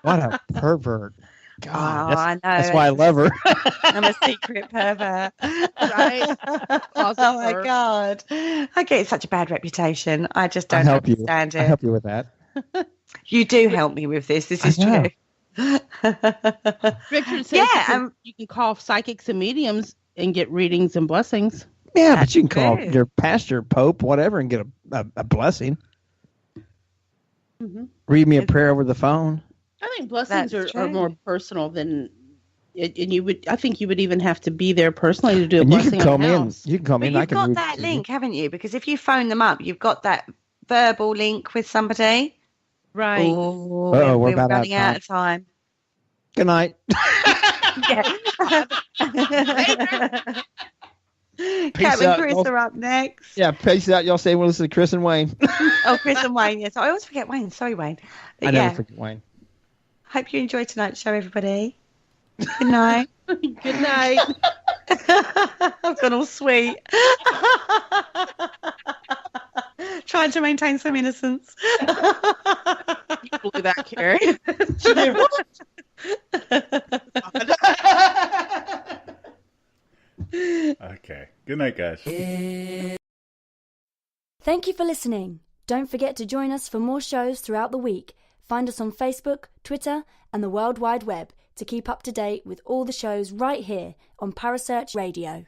What a pervert. God, I know. That's why I love her. I'm a secret pervert. Right? Oh, my God. I get such a bad reputation. I just don't understand it. I help you with that. You do help me with this. This is true. Richard says you can call psychics and mediums and get readings and blessings. Yeah, but you can call your pastor, pope, whatever, and get a blessing. Mm-hmm. Read me a prayer over the phone. I think blessings are more personal than, and I think you would even have to be there personally to do a blessing. You can call me in. You can call me in. You've got that link, haven't you? Because if you phone them up, you've got that verbal link with somebody. Right. Oh, we're running out of time. Good night. Kat and Chris are up next. Yeah, peace out. Y'all say we'll listen to Chris and Wayne. Oh, Chris and Wayne. Yes, I always forget Wayne. Sorry, Wayne. But I never forget Wayne. Hope you enjoyed tonight's show, everybody. Good night. Good night. I've gone all sweet. Trying to maintain some innocence. You blew that, Kerry. Okay. Good night, guys. Thank you for listening. Don't forget to join us for more shows throughout the week. Find us on Facebook, Twitter, and the World Wide Web to keep up to date with all the shows right here on Parasearch Radio.